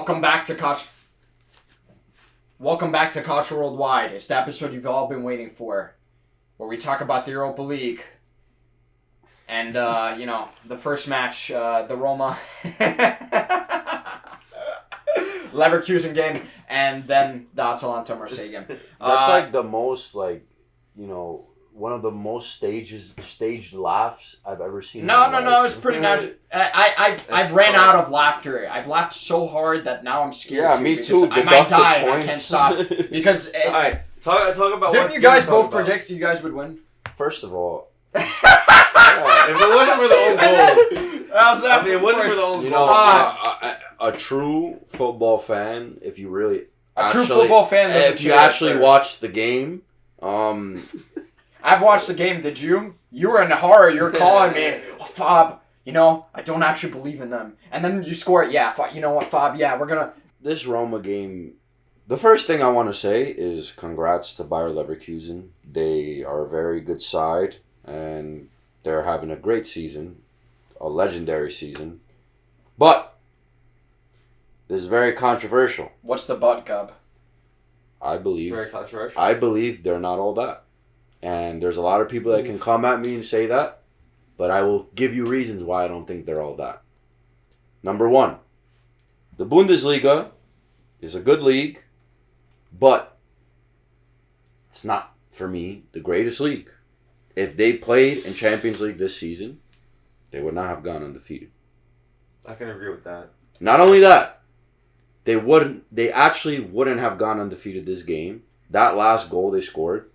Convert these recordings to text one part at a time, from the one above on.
Welcome back to Culture Worldwide. It's the episode you've all been waiting for, where we talk about the Europa League. And, the first match, the Roma Leverkusen game, and then the Atalanta Marseille game. That's the most, one of the most staged laughs I've ever seen. No, it was pretty natural. I've ran out of laughter. I've laughed so hard that now I'm scared. Yeah, me too. I might die and I can't stop. Because, all right, talk about. Didn't you guys both predict you guys would win? First of all, if it wasn't for the own goal, it wasn't for the own goal. A true football fan, if you really if you actually watch the game, I've watched the game. Did you? You were in horror. You were calling me, Fob. I don't actually believe in them. And then you score it. Yeah, you know what, Fob? Yeah, we're gonna. This Roma game. The first thing I want to say is congrats to Bayer Leverkusen. They are a very good side, and they're having a great season, a legendary season. But this is very controversial. What's the but, Gub? I believe. Very controversial. I believe they're not all that. And there's a lot of people that can come at me and say that, but I will give you reasons why I don't think they're all that. Number one, the Bundesliga is a good league, but it's not, for me, the greatest league. If they played in Champions League this season, they would not have gone undefeated. I can agree with that. Not only that, they actually wouldn't have gone undefeated this game. That last goal they scored,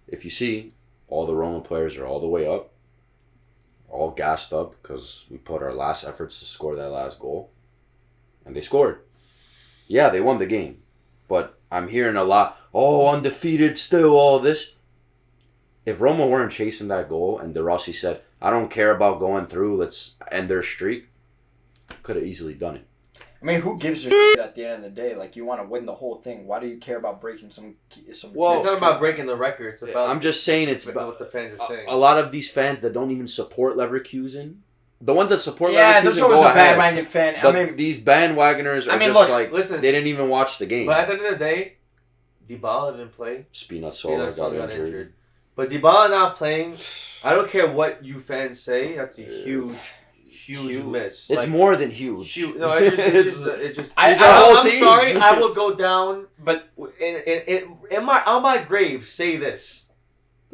if you see, all the Roma players are all the way up, all gassed up because we put our last efforts to score that last goal, and they scored. Yeah, they won the game, but I'm hearing a lot, undefeated still, all this. If Roma weren't chasing that goal and De Rossi said, I don't care about going through, let's end their streak, could have easily done it. I mean, who gives a shit at the end of the day? Like, you want to win the whole thing. Why do you care about breaking some? Well, it's not about breaking the record. It's about. I'm just saying it's about what the fans are saying. A lot of these fans that don't even support Leverkusen, the ones that support Leverkusen, there's always a bandwagon fan. But these bandwagoners are listen, they didn't even watch the game. But at the end of the day, Dybala didn't play. Spinazzola got injured. But Dybala not playing, I don't care what you fans say. That's a huge miss. It's more than huge. No, it's just. I'm sorry. I will go down, but on my grave say this.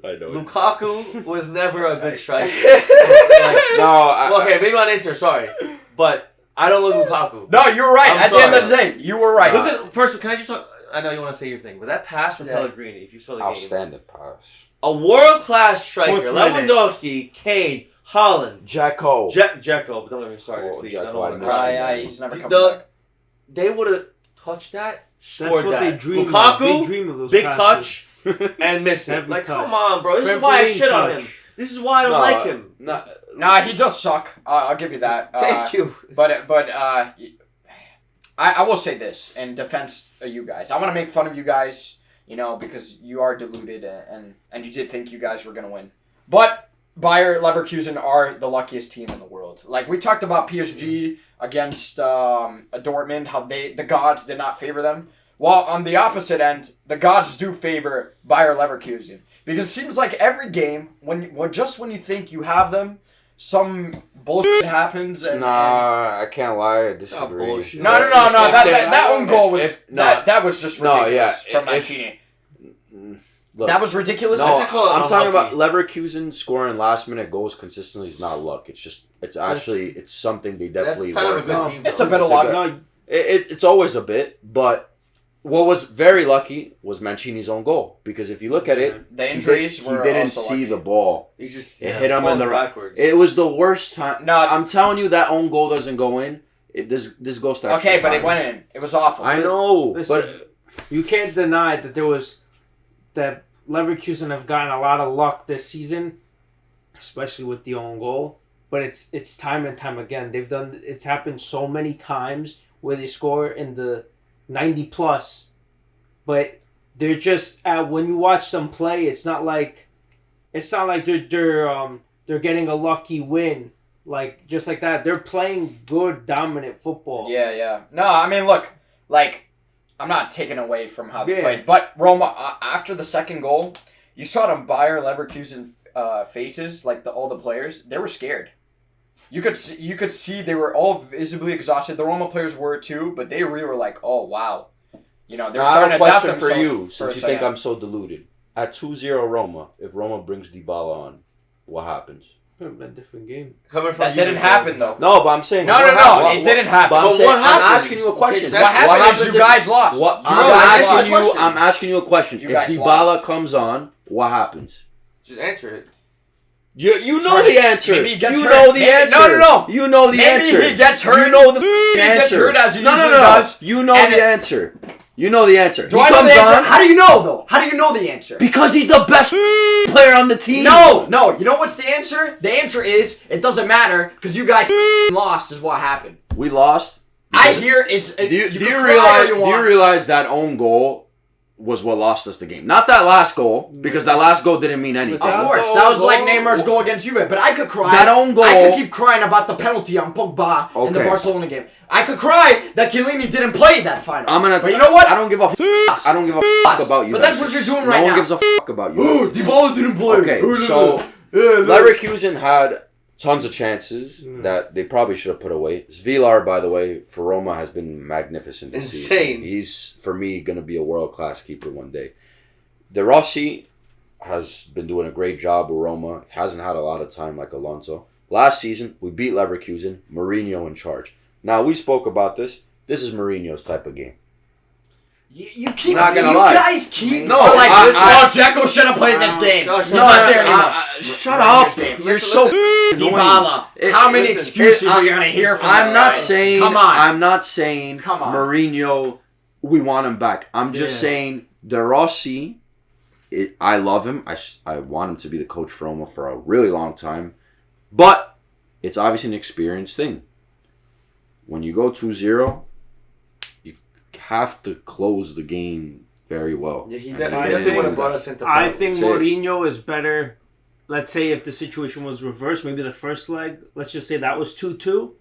I know. Lukaku was never a good striker. Okay, maybe on Inter. Sorry, but I don't look Lukaku. No, you're right. At the end of the day, you were right. First, can I just talk? I know you want to say your thing, but that pass from Pellegrini, if you saw the game, outstanding pass. A world-class striker, Lewandowski, Kane, Holland, Dzeko, but don't let me start. Please, he's never coming back. They would have touched that, scored that. They dream Lukaku, they dream of those big passes. touch, and miss it. Touch. Come on, bro. This is why I shit on him. This is why I don't like him. Nah, he does suck. I'll give you that. Thank you. But I will say this in defense of you guys. I want to make fun of you guys, because you are deluded and you did think you guys were going to win. But Bayer Leverkusen are the luckiest team in the world. Like, we talked about PSG against Dortmund, how the gods did not favor them. Well, on the opposite end, the gods do favor Bayer Leverkusen. Because it seems like every game, when you think you have them, some bullshit happens. I can't lie. I disagree. No. That own goal was that was just ridiculous from Mancini. Look, that was ridiculous. No, I'm talking about Leverkusen scoring last minute goals consistently is not luck. It's something they definitely work of a good team. It's a bit of luck. It's always a bit, but what was very lucky was Mancini's own goal, because if you look at it, the injuries he didn't see the ball. He just hit him in the backwards. It was the worst time. No, I'm telling you, that own goal doesn't go in. This goes to okay, but it went in. It was awful. I know, Listen, but you can't deny that Leverkusen have gotten a lot of luck this season, especially with the own goal. But it's time and time again. It's happened so many times where they score in the 90 plus, but they're just when you watch them play, it's not like they're getting a lucky win, just like that. They're playing good, dominant football. Yeah. No, I mean, look, like, I'm not taking away from how they played, but Roma, after the second goal, you saw them Bayer Leverkusen faces, like all the players, they were scared. You could see they were all visibly exhausted. The Roma players were too, but they really were like, oh, wow. You know, they're starting to adapt themselves. I have a question for you, since you think I'm so deluded. At 2-0 Roma, if Roma brings Dybala on, what happens? A different game. That didn't happen, though. No, but I'm saying... No, it didn't happen. But I'm asking you a question. What happened is you guys lost. I'm asking you a question. If Dybala comes on, what happens? Just answer it. You know the answer. Maybe he gets hurt. No. You know the answer. Maybe he gets hurt. You know the answer. He gets hurt as he usually does. You know the answer. You know the answer. Do I know the answer? How do you know, though? How do you know the answer? Because he's the best player on the team. No. You know what's the answer? The answer is, it doesn't matter, because you guys lost is what happened. We lost? I hear is... Do you realize that own goal was what lost us the game? Not that last goal, because that last goal didn't mean anything. Of course, that was like Neymar's goal against Juve, but I could cry. That own goal... I could keep crying about the penalty on Pogba in the Barcelona game. I could cry that Chiellini didn't play that final. But you know what? I don't give a I don't give a fuck about you. But that's what you're doing right now. No one gives a fuck about you. Ooh, Dybala didn't play. Okay, so Leverkusen had tons of chances that they probably should have put away. Zvilar, by the way, for Roma has been magnificent this season. He's, for me, going to be a world-class keeper one day. De Rossi has been doing a great job with Roma. Hasn't had a lot of time like Alonso. Last season, we beat Leverkusen. Mourinho in charge. Now, we spoke about this. This is Mourinho's type of game. You keep... Not gonna you lie. guys keep... No, Dzeko should have played this game. Shut up. You're so Dybala. How many excuses are you going to hear from I'm not saying... Come on. I'm not saying Mourinho, we want him back. I'm just saying De Rossi, I love him. I want him to be the coach for Roma for a really long time. But it's obviously an experience thing. When you go 2-0, you have to close the game very well. Yeah, he definitely would have brought us into play. I think Mourinho is better. Let's say if the situation was reversed, maybe the first leg, let's just say that was 2-2.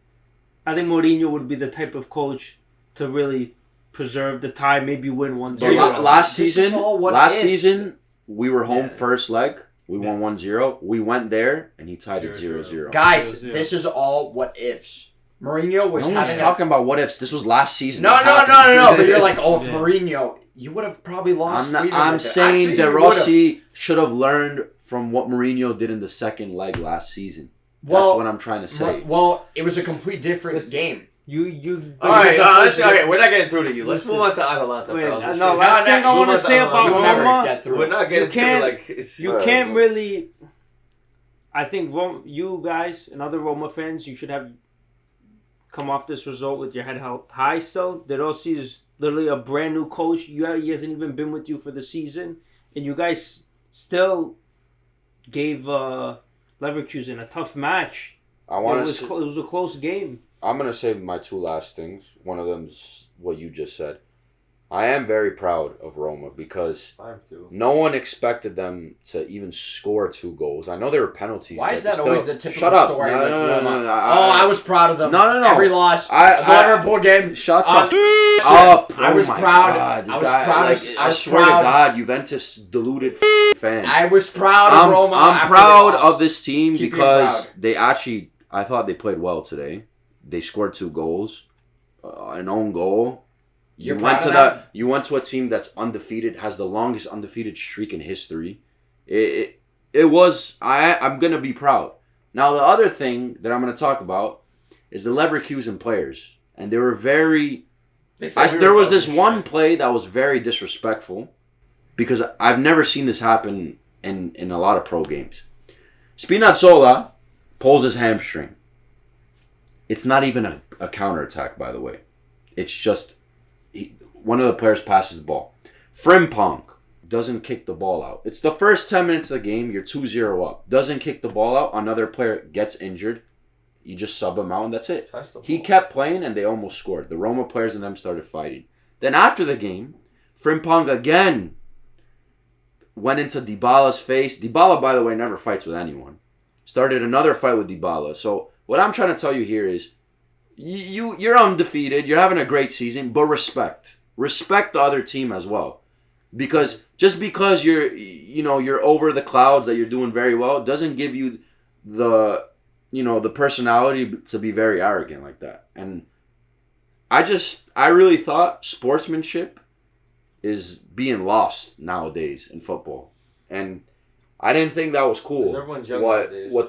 I think Mourinho would be the type of coach to really preserve the tie, maybe win 1-0. Last season, we were home first leg. We won 1-0. We went there, and he tied it 0-0. Guys, this is all what ifs. Mourinho was talking about what ifs. This was last season. No. But you're like, if Mourinho, you would have probably lost. I'm saying De Rossi should have learned from what Mourinho did in the second leg last season. That's what I'm trying to say. Well, it was a complete different game. All right, okay, we're not getting through to you. Let's move on to Atalanta. Last thing I want to say about Roma, we're not getting through you can't really... I think you guys and other Roma fans, you should have come off this result with your head held high still. De Rossi is literally a brand new coach. He hasn't even been with you for the season. And you guys still gave Leverkusen a tough match. It was a close game. I'm going to say my two last things. One of them's what you just said. I am very proud of Roma because no one expected them to even score 2 goals. I know there were penalties. Why is that always the typical story with Roma? No, I was proud of them. No. Every loss. The Liverpool game. Shut the up. I was proud. I swear to God, Juventus deluded fan. I was proud of Roma. I'm proud of this team because they actually, I thought they played well today. They scored 2 goals, an own goal. You went to a team that's undefeated, has the longest undefeated streak in history. I'm gonna be proud. Now the other thing that I'm gonna talk about is the Leverkusen players, and they were very. There was this one play that was very disrespectful, because I've never seen this happen in a lot of pro games. Spinazzola pulls his hamstring. It's not even a counterattack, by the way. It's just one of the players passes the ball. Frimpong doesn't kick the ball out. It's the first 10 minutes of the game. You're 2-0 up. Doesn't kick the ball out. Another player gets injured. You just sub him out, and that's it. He kept playing, and they almost scored. The Roma players and them started fighting. Then after the game, Frimpong again went into Dybala's face. Dybala, by the way, never fights with anyone. Started another fight with Dybala. So what I'm trying to tell you here is you're undefeated. You're having a great season, but respect the other team as well, because just because you're over the clouds that you're doing very well doesn't give you the personality to be very arrogant like that. And I really thought sportsmanship is being lost nowadays in football, and I didn't think that was cool. What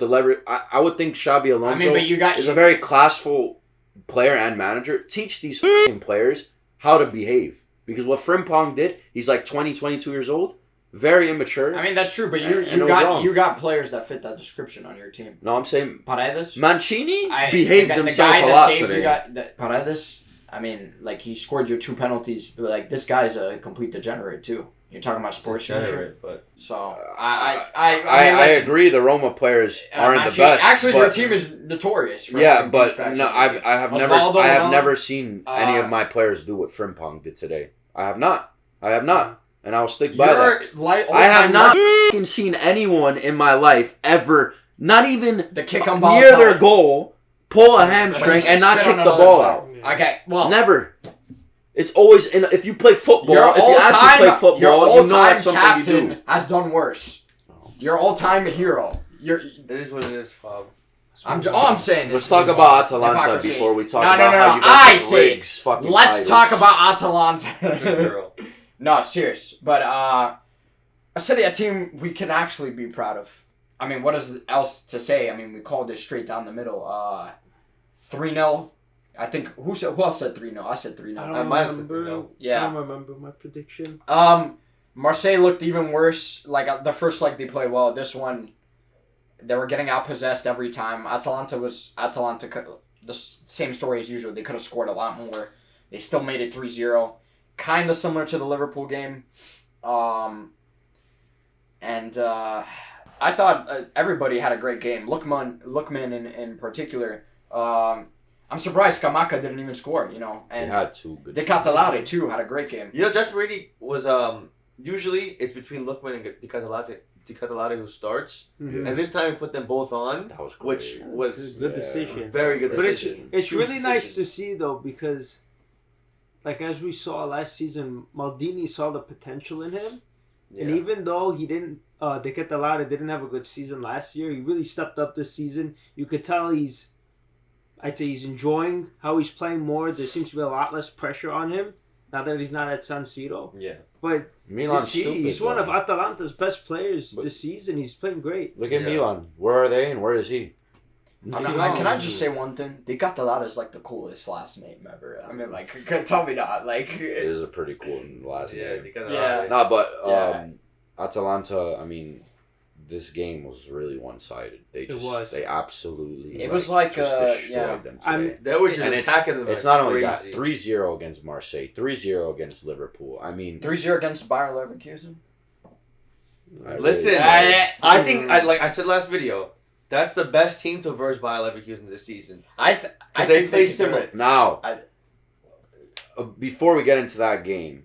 the I would think Xabi Alonso is a very classful player and manager. Teach these fucking players how to behave, because what Frimpong did, he's like 22 years old, very immature. I mean, that's true, but you got players that fit that description on your team. No, I'm saying Paredes, Mancini behaved himself a lot today. Paredes, I mean, like, he scored you 2 penalties. But, like, this guy's a complete degenerate too. You're talking about sportsmanship, but so I agree. The Roma players aren't the best. Actually, your team is notorious. For but no, I have never seen any of my players do what Frimpong did today. I have not, and I will stick by that. I have not seen anyone in my life ever, not even the kick on ball near their goal, pull a hamstring and not kick the ball out. Okay, well, never. It's always if you play football. Your all-time captain has done worse. Your all-time hero. That is what it is, Bob. I'm saying. Let's talk about Atalanta before we talk about how you guys Riggs fucking Let's talk about Atalanta. No, serious. But a City, a team we can actually be proud of. I mean, what is else to say? I mean, we called this straight down the middle. 3-0. I think who else said 3-0? I said 3-0. I might have said 3-0. Yeah. I don't remember my prediction. Marseille looked even worse. Like, the first leg they played well. This one, they were getting outpossessed every time. Atalanta, the same story as usual. They could have scored a lot more. They still made it 3-0. Kind of similar to the Liverpool game. I thought everybody had a great game. Lookman in particular. I'm surprised Scamacca didn't even score, And he had 2 good De Catalate, too, had a great game. Just really was, usually it's between Lookman and De Catalate who starts. Mm-hmm. And this time we put them both on, that was great. Which was a good decision. Very good decision. But it's really nice to see, though, because, like, as we saw last season, Maldini saw the potential in him. Yeah. And even though he didn't, De Catalate didn't have a good season last year, he really stepped up this season. You could tell I'd say he's enjoying how he's playing more. There seems to be a lot less pressure on him now that he's not at San Siro. Yeah. But he's one of Atalanta's best players this season. He's playing great. Look at Milan. Where are they and where is he? Can I just say one thing? De Catalate is like the coolest last name ever. I mean, like, tell me not. Like, it is a pretty cool last name. Yeah. No, but Atalanta, I mean, this game was really one-sided. They absolutely. It was like destroyed them today. They were just attacking them. It's not only that. 3-0 against Marseille. 3-0 against Liverpool. I mean, 3-0 against Bayer Leverkusen. Listen, I think like I said last video, that's the best team to verse Bayer Leverkusen this season. I think they play similar. Now, before we get into that game.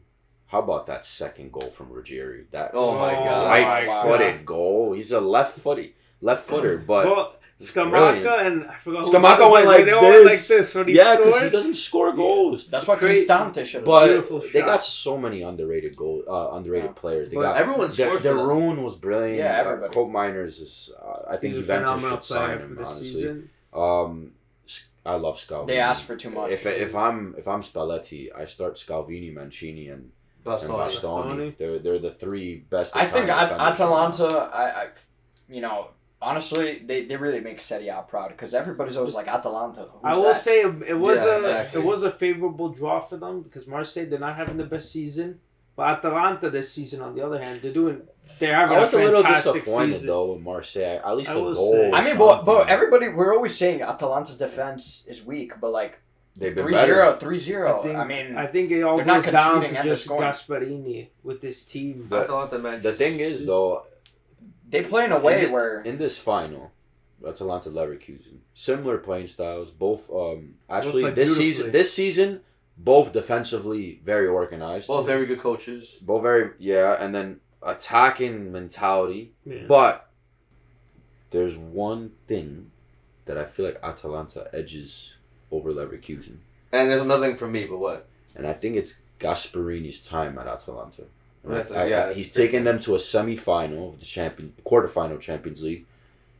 How about that second goal from Ruggieri? That my God, right-footed goal. He's a left-footer, but Scamacca and I forgot. Scamacca went like this when he scored. Because he doesn't score goals. That's what Cristante should have. But they got so many underrated players. They got everyone scores. The Rune was brilliant. Yeah, everybody. Cope Miners is. I think Juventus should sign him. Honestly, I love Scalvini. They asked for too much. If I'm Spalletti, I start Scalvini, Mancini, and Bastoni. They're the 3 best. I think Atalanta. Honestly, they really make Serie A proud because everybody's always like Atalanta. I will say it was a favorable draw for them because Marseille, they're not having the best season, but Atalanta this season on the other hand they're having a fantastic season. I was a little disappointed though with Marseille. At least the goal. I mean, but everybody, we're always saying Atalanta's defense is weak, but like. They've been 3-0, 3-0. I think it all goes down to just Gasperini with this team. The thing is, though, they play in a way where in this final, Atalanta Leverkusen, similar playing styles. Both actually this season, both defensively very organized. Both very good coaches. Both and then attacking mentality. Yeah. But there's one thing that I feel like Atalanta edges over Leverkusen. And there's another thing for me, but what? And I think it's Gasparini's time at Atalanta. He's pretty taken them to a semi-final of the quarterfinal Champions League.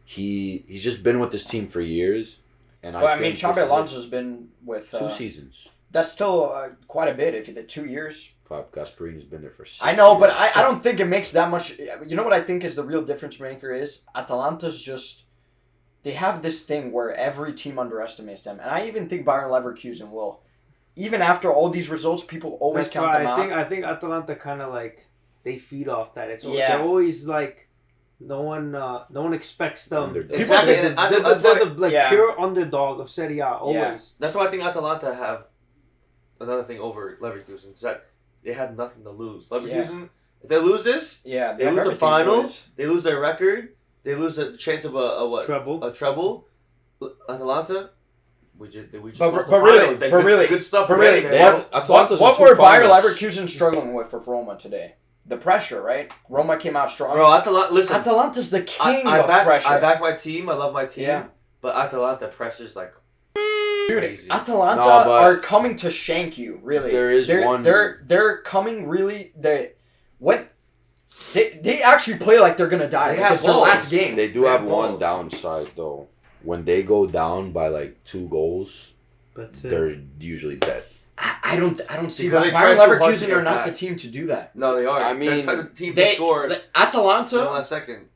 He's just been with this team for years, and I mean, Xabi Alonso's been with 2 seasons. That's still quite a bit. If you did 2 years, Gasparini's been there for 6 I know, years. but I don't think it makes that much. You know what I think is the real difference maker is Atalanta's just they have this thing where every team underestimates them, and I even think Bayern Leverkusen will. Even after all these results, people always count them out. I think Atalanta kind of like they feed off that. They're Yeah. always like no one expects them. Underdog. People Exactly, think and they're the Yeah. pure underdog of Serie A always. That's why I think Atalanta have another thing over Leverkusen. Is that they had nothing to lose. Leverkusen, if they lose this, Yeah, they have lose the everything to finals. lose. They lose their record. They lose the chance of a treble. Atalanta. We just But lost really, the but really, good stuff. but really, there. what were Bayer Leverkusen struggling with Roma today? The pressure, right? Roma came out strong. Bro, Atalanta. Listen, Atalanta's the king I of back, pressure. I back my team. I love my team. Yeah. But Atalanta presses like crazy. Atalanta No, but are coming to shank you. Really, there is one- They're coming really. They actually play like they're gonna die. They Like have it's their balls. last game. They do They have have one balls. downside though. When they go down by like 2 goals, That's it. they're usually dead. I don't see Because why they try Bayern too hard to Leverkusen get are not back. the team to do that. No, they are. I They're mean, the type of team They to score in the Atalanta. last second.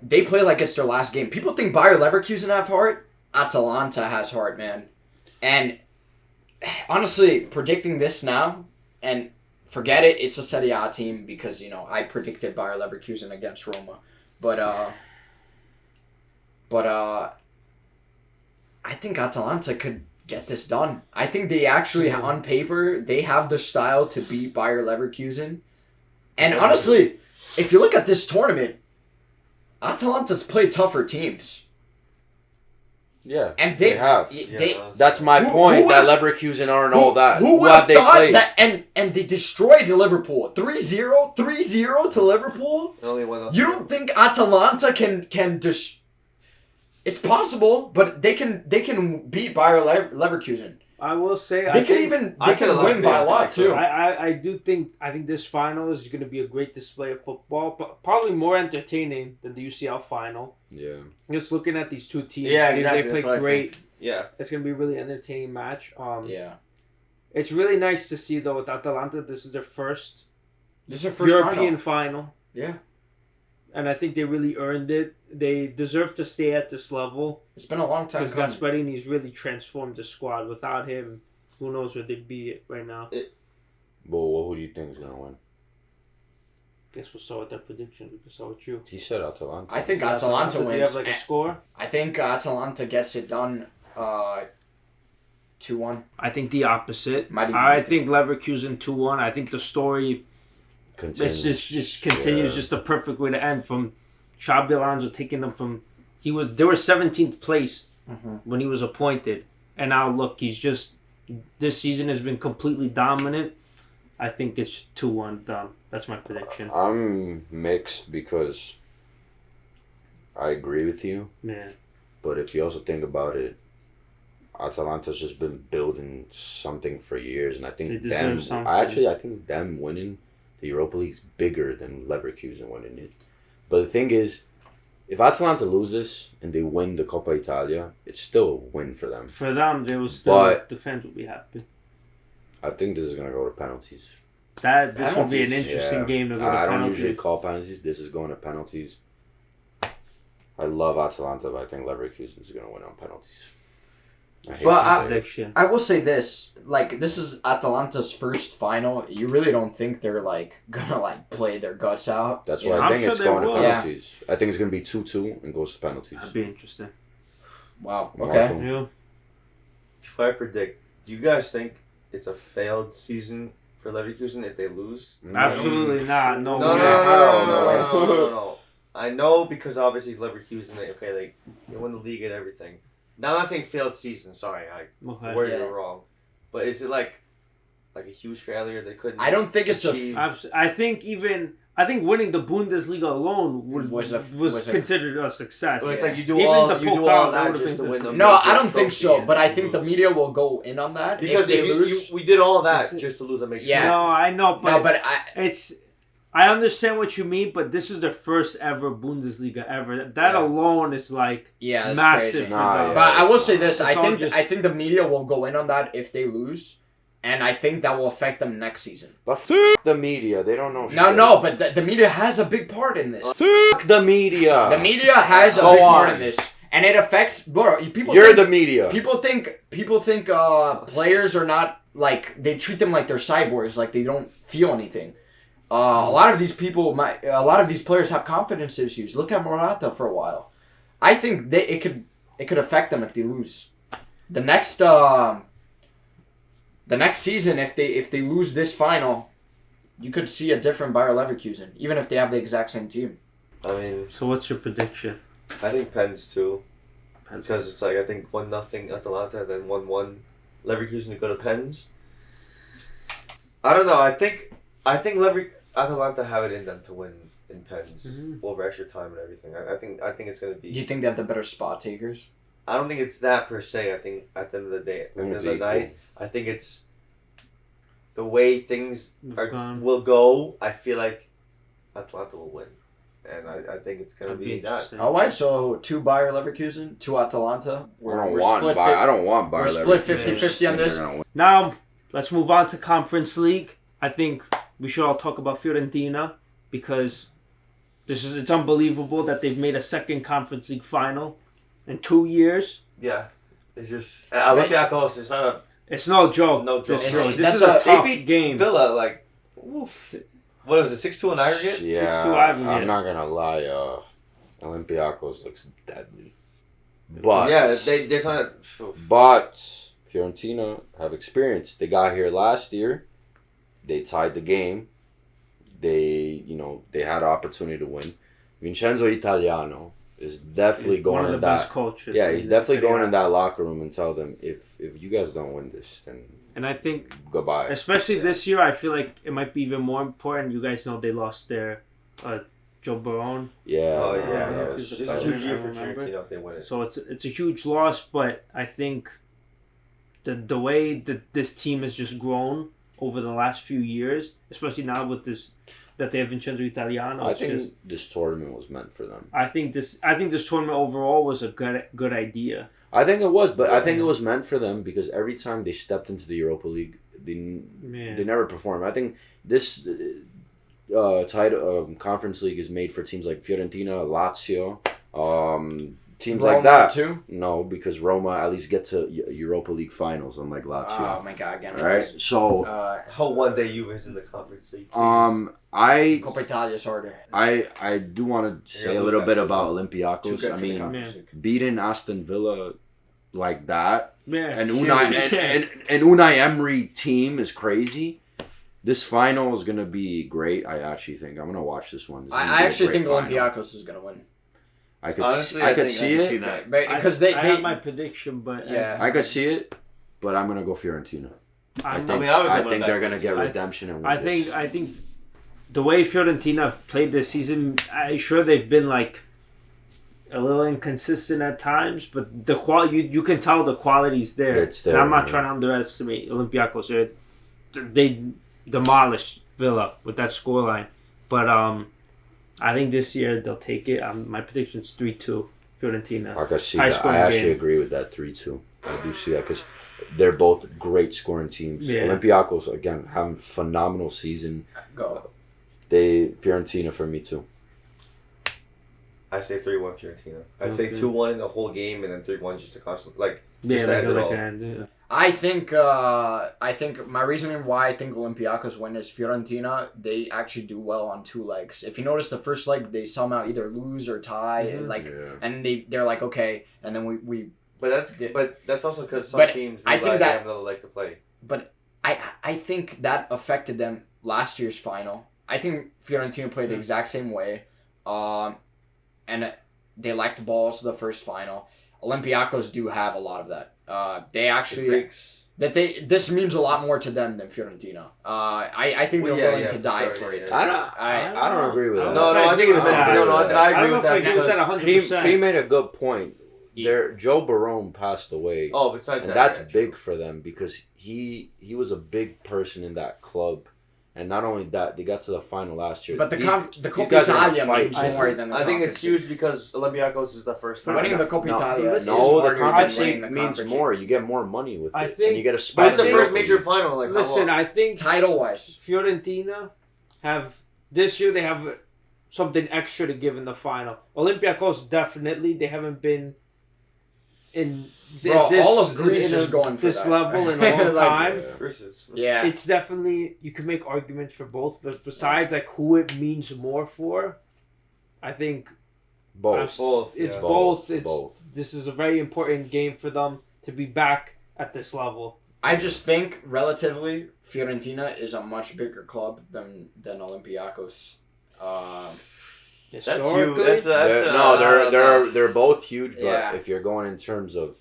They play like it's their last game. People think Bayer Leverkusen have heart. Atalanta has heart, man. And honestly, predicting this now and forget it. It's a Serie A team because I predicted Bayer Leverkusen against Roma, but I think Atalanta could get this done. I think they actually, on paper, they have the style to beat Bayer Leverkusen. And honestly, if you look at this tournament, Atalanta's played tougher teams. Yeah, And they have. That's my Who point. That would've- Leverkusen aren't all that. Who would have have they thought played? that? And they destroyed Liverpool 3-0 to Liverpool. Only one. You don't think Atalanta can just? It's possible, but they can beat Bayer Leverkusen. I will say They can win by a lot too. I think this final is going to be a great display of football, but probably more entertaining than the UCL final. Yeah. Just looking at these two teams, Yeah, they exactly. play That's what I great. think. Yeah. It's going to be a really entertaining match. Yeah, It's really nice to see though with Atalanta. This is their first this is their first European final. Yeah, And I think they really earned it. They deserve to stay at this level. it's been a long time Because coming. Gasparini's really transformed the squad. Without him, who knows where they'd be right now. But who do you think is gonna win? Guess we'll start with that prediction. We can start with you. He said Atalanta. I think Atalanta Do you wins. have like a score? I think Atalanta gets it done 2-1. I think the opposite. Might even I be- think Leverkusen 2-1. I think the story Continues. just continues just the perfect way to end from Xabi Alonso taking them from they were 17th place when he was appointed, and now look, he's just this season has been completely dominant. I think it's 2-1 done. That's my prediction. I'm mixed because I agree with you, Man, but if you also think about it, Atalanta's just been building something for years, and I They think deserve something. I think them winning the Europa League's bigger than Leverkusen winning it. But the thing is, if Atalanta loses and they win the Coppa Italia, it's still a win for them. for them, they will still But- the fans will be happy. I think this is gonna go to penalties. This will be an Penalties, interesting game to go to I don't penalties. usually call penalties. This is going to penalties. I love Atalanta, but I think Leverkusen is going to win on penalties. I hate But to say it. Prediction. I will say this, this is Atalanta's first final. You really don't think they're gonna play their guts out. That's You why know? I I'm think sure it's they going to will. penalties. I think it's going to be 2-2 and goes to penalties. That'd be interesting. Wow. Mark Okay. 'em. Yeah. If I predict, do you guys think it's a failed season for Leverkusen if they lose? Absolutely not. No, No, way. no. I know because obviously Leverkusen, they win the league and everything. Now I'm not saying failed season. Sorry, I Okay. worded Yeah. it wrong. But is it like like a huge failure. They couldn't. I don't think it's achieve. I think winning the Bundesliga alone was considered a success. Well, it's like you do Even all the that just to win the No, I major don't think so. trophy But I and think the lose. media will go in on that Because if they lose. we did all that just to lose a major. Yeah. No, I know, but, No, but I understand what you mean, but this is their first ever Bundesliga ever. That alone is like that's massive crazy. for Nah, them. yeah. But I will say this: It's all I think the media will go in on that if they lose, and I think that will affect them next season. But the media, they don't know. No, but the media has a big part in this. The media. The media has a Go big part on. in this, and it affects. Bro, people. You're think, the media. People think players are not like they treat them like they're cyborgs, like they don't feel anything. A lot of these players have confidence issues. Look at Morata for a while. I think it could affect them if they lose. The next season, if they lose this final, you could see a different Bayer Leverkusen, even if they have the exact same team. I mean, So what's your prediction? I think Pens too, because it's like I think 1-0 Atalanta, then 1-1 Leverkusen to go to Pens. I don't know. I think Atalanta have it in them to win in Pens over extra time and everything. I think it's gonna be. Do you think they have the better spot takers? I don't think it's that per se. I think at the end of the day, at the end of the night, I think it's the way things will go. I feel like Atalanta will win, and I think it's gonna be that. All right, so 2 Bayer Leverkusen, 2 Atalanta. I don't want Bayer. We're split 50-50 on this. Now let's move on to Conference League. I think we should all talk about Fiorentina because it's unbelievable that they've made a second Conference League final in 2 years. Yeah, it's just Olympiacos. It's not It's no joke. No joke. This That's is a tough they beat game. Villa like, oof. What was it? 6-2 in aggregate. Yeah, 6-2 aggregate. I'm not gonna lie. Olympiacos looks deadly, but Yeah, they're trying to. But Fiorentina have experience. They got here last year. They tied the game. They had an opportunity to win. Vincenzo Italiano is definitely going one of in the that. best coaches. Yeah, he's definitely going in that locker room and tell them if you guys don't win this, then And I think, goodbye. especially this year, I feel like it might be even more important. You guys know they lost their Joe Barone. Yeah. Oh no, yeah, that this was- is that a was- huge year for remember. Fiorentina if they win it. So it's a huge loss, but I think the way that this team has just grown over the last few years, especially now with this that they have Vincenzo Italiano. I it's think just, this tournament was meant for them. I think this tournament overall was a good idea. I think it was, but I think it was meant for them because every time they stepped into the Europa League, they never performed. I think this Conference League is made for teams like Fiorentina, Lazio, teams Roma like that. Too? No, because Roma at least get to Europa League finals, unlike Lazio. Oh my god, again. All right, so Hope one day Juve's in the Conference League. Coppa Italia is harder. I do want to say a little bit about Olympiacos. I mean, beating Aston Villa like that, and Unai Emery team is crazy. This final is gonna be great. I actually think I'm gonna watch this one. I actually think Olympiacos is gonna win. I could Honestly, I I could think see I can it see that. Because I they have my prediction, but Yeah. I could see it, but I'm gonna go Fiorentina. I think they're gonna get redemption and win I think the way Fiorentina have played this season, I'm sure they've been like a little inconsistent at times, but the quality you can tell the quality's there. It's there, and I'm not yeah. trying to underestimate Olympiacos. They demolished Villa with that scoreline, but I think this year they'll take it. My prediction is 3-2 Fiorentina. I can see High that. I scoring actually game. agree with that 3-2. I do see that because they're both great scoring teams. Yeah. Olympiacos again having phenomenal season. go. Fiorentina for me too. I say 3-1 Fiorentina. I'd say Okay. 2-1 in the whole game and then 3-1 just to constant Yeah, to end it all. I think my reasoning why I think Olympiacos win is Fiorentina. They actually do well on 2 legs. If you notice, the first leg they somehow either lose or tie, and and they're like okay, and then we. But that's also because some But teams I realize think they that- have another leg to play. But I think that affected them last year's final. I think Fiorentina played the exact same way, and they lacked balls the first final. Olympiacos do have a lot of that. They actually that this means a lot more to them than Fiorentina. I think they're willing to die for it. Yeah. I don't agree with that. No, I think it's been. No, I agree with that because 100%. He made a good point. Joe Barone passed away. Oh, besides and that, that's yeah, big true. for them because he was a big person in that club, and not only that, they got to the final last year. But the Coppa guys are gonna Italia fight. means more than the I think it's Conference huge because Olympiacos is the first time. Winning the Coppa Italia is No, the harder Conference than winning League the means Conference more. You get more money with it, I think- and you get a But spot. it's the in first Europa major League. final. Like, Listen, I think Title-wise. Fiorentina this year they have something extra to give in the final. Olympiacos definitely they haven't been in Bro, all of Greece is going for this that. level in a long Like, time. versus. Yeah. It's definitely you can make arguments for both, but besides like who it means more for, I think Both. It's yeah. both. Both. This is a very important game for them to be back at this level. I just think relatively Fiorentina is a much bigger club than Olympiacos. That's huge. Historically, They're both huge, but Yeah. if you're going in terms of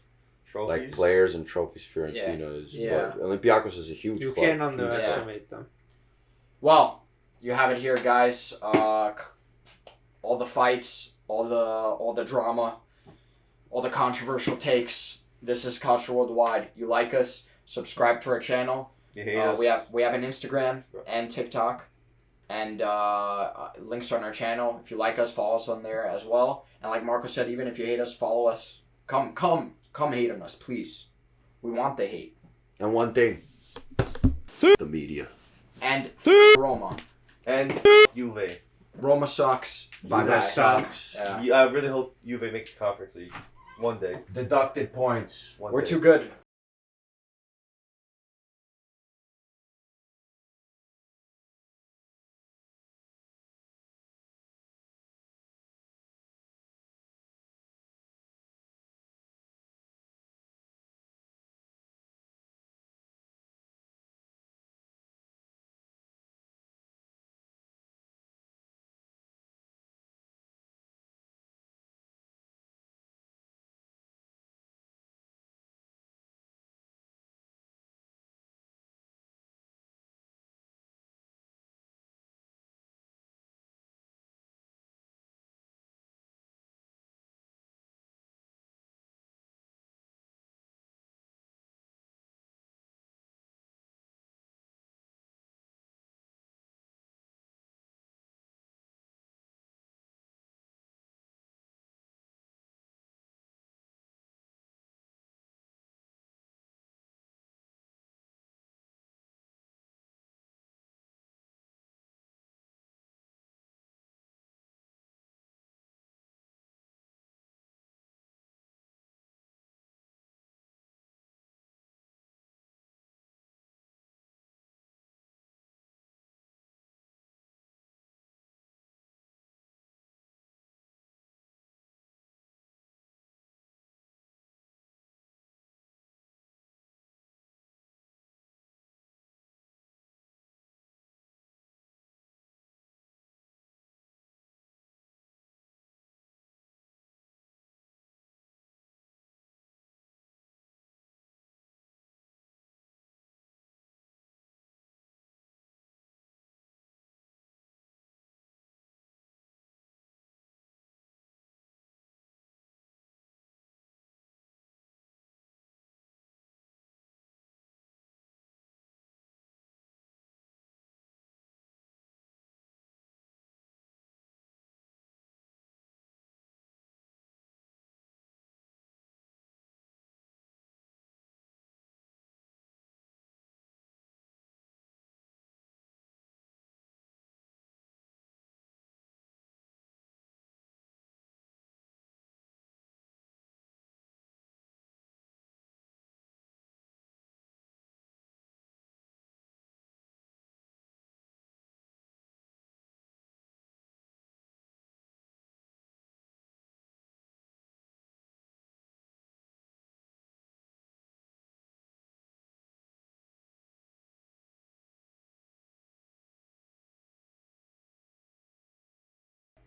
Trophies. like players and trophies, Fiorentina is. Yeah. But Olympiacos is a huge you club. can't huge underestimate them. Well, you have it here, guys. All the fights, all the drama, all the controversial takes. This is Culture Worldwide. You like us? Subscribe to our channel. Yeah, We have an Instagram and TikTok, and links on our channel. If you like us, follow us on there as well. And like Marco said, even if you hate us, follow us. Come hate on us, please. We want the hate. And one thing, the media. And Roma. And Juve. Roma sucks. Bye Juve bye. sucks. Yeah. I really hope Juve makes the Conference League one day. Deducted points. One We're day. too good.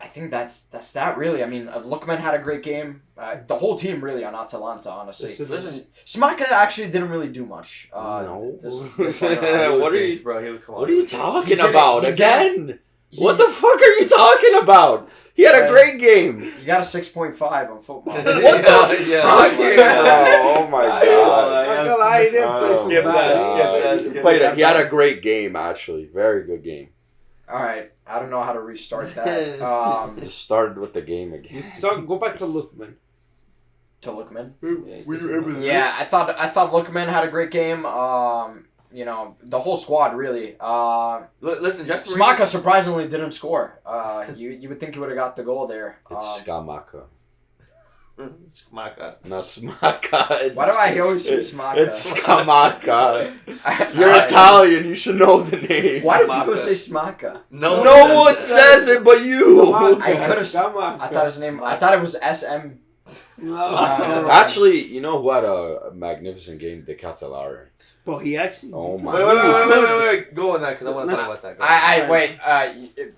think that's that really. I mean, Lookman had a great game. The whole team really on Atalanta, honestly. Listen, Smaka actually didn't really do much. No. This What are you? bro? He would come on. What are you He talking did it. about He did again? What the fuck are you talking about? He had a great game. You got a 6.5 on football. What the fuck? Oh my god. Skip that. Played he had a great game, actually. Very good game. All right, I don't know how to restart that. Just started with the game You again. start, go back to Lookman. To Lookman. Yeah. Yeah, I thought Lookman had a great game. You know, the whole squad really. Listen, Jesper. Smaka surprisingly didn't score. You would think he would have got the goal there. It's Skamaka. Smaka. Not Smaka. It's, Why do I always say Smaka? It's Skamaka. You're Italian. You should know the name. Why do Smaka. people say Smaka? No one says it but you. I could've- I thought his name. I thought it was SM. Actually, you know who had a magnificent game? De Catalari. But he actually. Oh my Wait. Go on that because I want to talk about that. Wait.